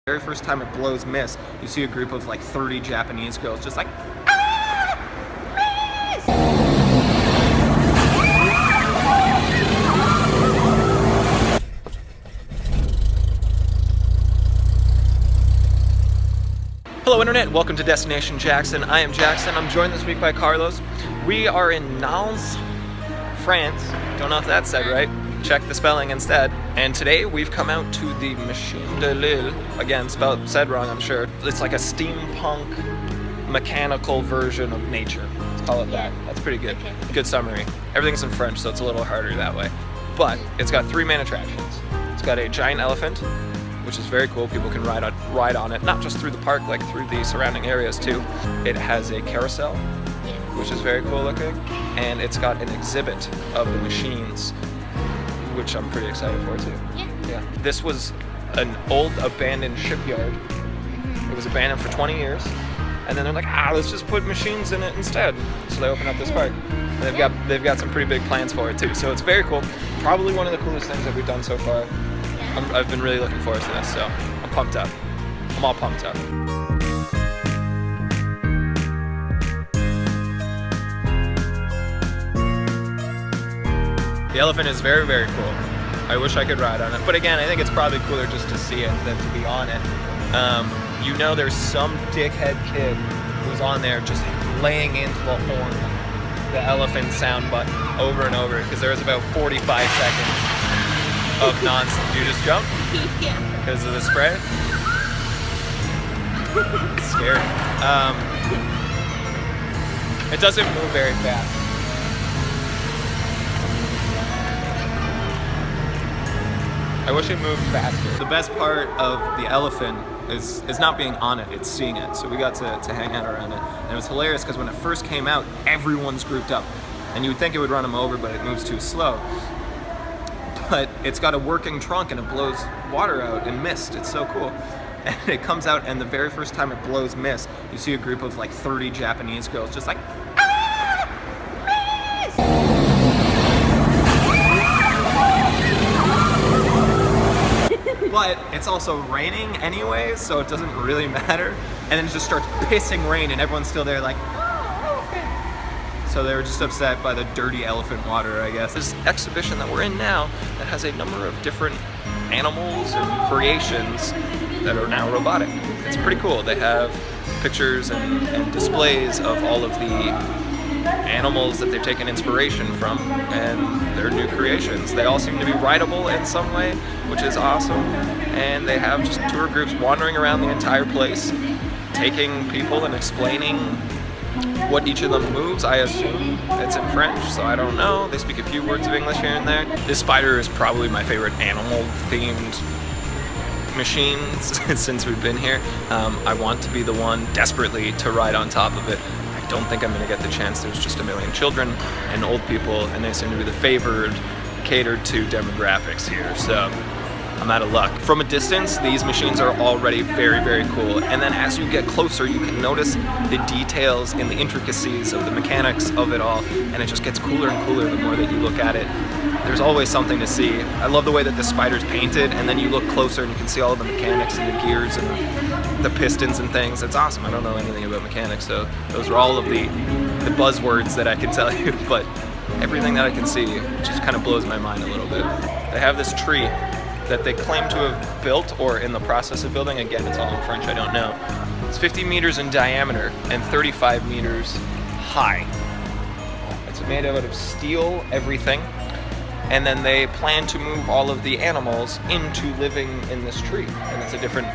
Very first time it blows mist, you see a group of like 30 Japanese girls just like, Hello Internet, welcome to Destination Jackson. I am Jackson. I'm joined this week by Carlos. We are in Nantes, France. Don't know if that's said right. Check the spelling instead. And today we've come out to the Machine de l'Île. Again, said wrong, I'm sure. It's like a steampunk mechanical version of nature. Let's call it that. That's pretty good. Good summary. Everything's in French, so it's a little harder that way. But it's got three main attractions. It's got a giant elephant, which is very cool. People can ride on it, not just through the park, like through the surrounding areas too. It has a carousel, which is very cool looking, and it's got an exhibit of the machines, which I'm pretty excited for too. Yeah. This was an old abandoned shipyard. It was abandoned for 20 years, and then they're like, let's just put machines in it instead. So they opened up this park. And they've got some pretty big plans for it too. So it's very cool. Probably one of the coolest things that we've done so far. I've been really looking forward to this, so I'm pumped up. I'm all pumped up. The elephant is very, very cool. I wish I could ride on it, but again, I think it's probably cooler just to see it than to be on it. You know, there's some dickhead kid who's on there just laying into the horn, the elephant sound button over and over, because there was about 45 seconds of non-stop. You just jump? Yeah. Because of the spray? It's scary. It doesn't move very fast. I wish it moved faster. The best part of the elephant is not being on it, it's seeing it. So we got to hang out around it. And it was hilarious because when it first came out, everyone's grouped up. And you would think it would run them over, but it moves too slow. But it's got a working trunk and it blows water out and mist. It's so cool. And it comes out, and the very first time it blows mist, you see a group of like 30 Japanese girls just like, mist! But it's also raining anyways, so it doesn't really matter. And then it just starts pissing rain and everyone's still there like, so they were just upset by the dirty elephant water, I guess. This exhibition that we're in now that has a number of different animals and creations that are now robotic. It's pretty cool. They have pictures and displays of all of the animals that they've taken inspiration from and their new creations. They all seem to be rideable in some way, which is awesome. And they have just tour groups wandering around the entire place, taking people and explaining what each of them moves. I assume it's in French, so I don't know. They speak a few words of English here and there. This spider is probably my favorite animal-themed machine since we've been here. I want to be the one desperately to ride on top of it. I don't think I'm going to get the chance. There's just a million children and old people, and they seem to be the favored, catered to demographics here. So I'm out of luck. From a distance, these machines are already very, very cool. And then as you get closer, you can notice the details and the intricacies of the mechanics of it all. And it just gets cooler and cooler the more that you look at it. There's always something to see. I love the way that the spider's painted, and then you look closer and you can see all of the mechanics and the gears and the pistons and things. It's awesome. I don't know anything about mechanics, so those are all of the buzzwords that I can tell you. But everything that I can see just kind of blows my mind a little bit. They have this tree that they claim to have built or in the process of building. Again, it's all in French, I don't know. It's 50 meters in diameter and 35 meters high. It's made out of steel, everything. And then they plan to move all of the animals into living in this tree. And it's a different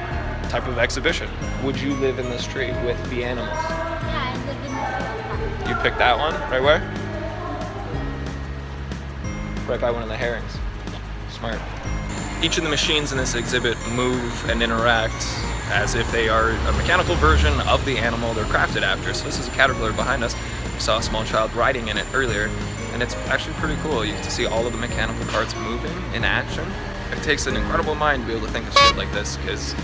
type of exhibition. Would you live in this tree with the animals? Yeah, I live in this tree. You picked that one? Right where? Right by one of the herons. Smart. Each of the machines in this exhibit move and interact as if they are a mechanical version of the animal they're crafted after. So this is a caterpillar behind us. We saw a small child riding in it earlier, and it's actually pretty cool. You get to see all of the mechanical parts moving in action. It takes an incredible mind to be able to think of shit like this, because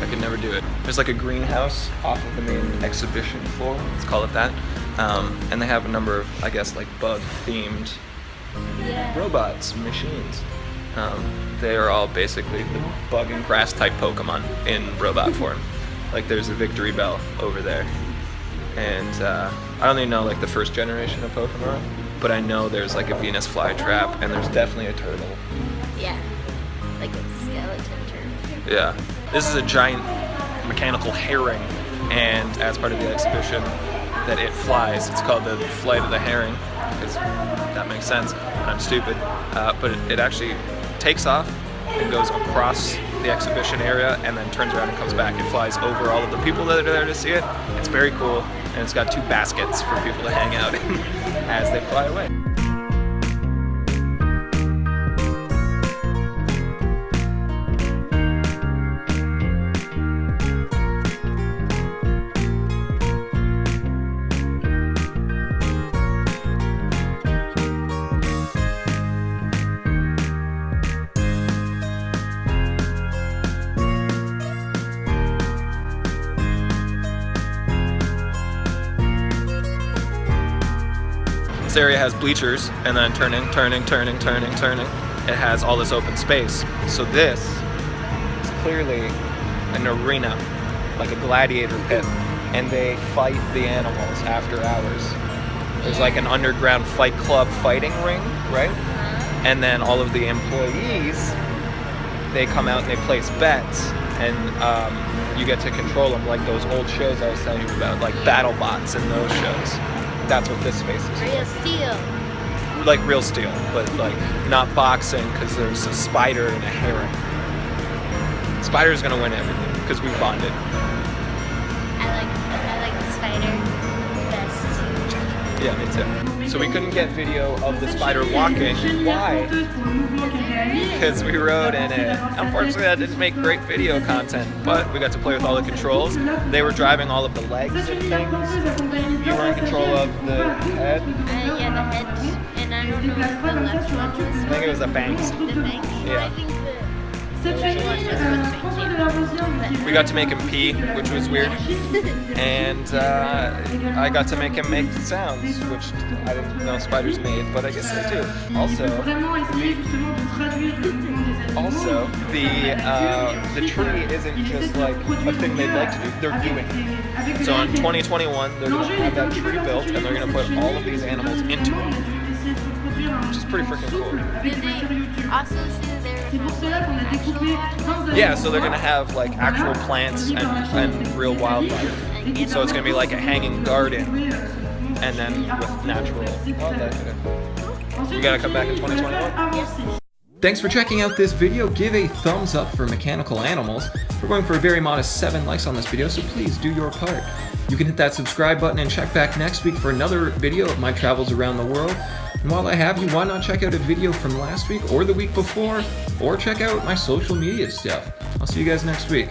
I could never do it. There's like a greenhouse off of the main exhibition floor, let's call it that. And they have a number of, I guess, like bug-themed robots, machines. They are all basically the bug and grass type Pokemon in robot form. Like there's a Victory Bell over there. And I don't even know like the first generation of Pokemon, but I know there's like a Venus flytrap and there's definitely a turtle. Yeah. Like a skeleton turtle. Yeah. This is a giant mechanical herring, and as part of the exhibition that it flies, it's called the Flight of the Herring, because that makes sense, and I'm stupid. But it actually takes off and goes across the exhibition area and then turns around and comes back. It flies over all of the people that are there to see it. It's very cool, and it's got 2 baskets for people to hang out in as they fly away. This area has bleachers, and then turning. It has all this open space. So this is clearly an arena, like a gladiator pit, and they fight the animals after hours. There's like an underground fight club fighting ring, right? And then all of the employees, they come out and they place bets, and you get to control them like those old shows I was telling you about, like BattleBots and those shows. That's what this space is. Real steel. Like real steel, but like not boxing, because there's a spider and a herring. Spider's gonna win everything because we bonded. I like the spider best. Yeah, me too. So we couldn't get video of the spider walking. Why? Because we rode in it. Unfortunately, that didn't make great video content, but we got to play with all the controls. They were driving all of the legs and things. You were in control of the head. Yeah, the head, and I don't know if the left one was. I think it was the fangs. The banks. Yeah. I think the right one was the banks. We got to make him pee, which was weird. And I got to make him make sounds, which I didn't know spiders made, but I guess they do. Also, the tree isn't just like a thing they'd like to do, they're doing it. So in 2021, they're going to have that tree built, and they're going to put all of these animals into it, which is pretty freaking cool. Did they also say they were actual animals? Yeah, so they're going to have like actual plants and real wildlife. So it's going to be like a hanging garden, and then with natural wildlife. You got to come back in 2021. Thanks for checking out this video. Give a thumbs up for mechanical animals. We're going for a very modest 7 likes on this video, so please do your part. You can hit that subscribe button and check back next week for another video of my travels around the world. And while I have you, why not check out a video from last week or the week before, or check out my social media stuff. I'll see you guys next week.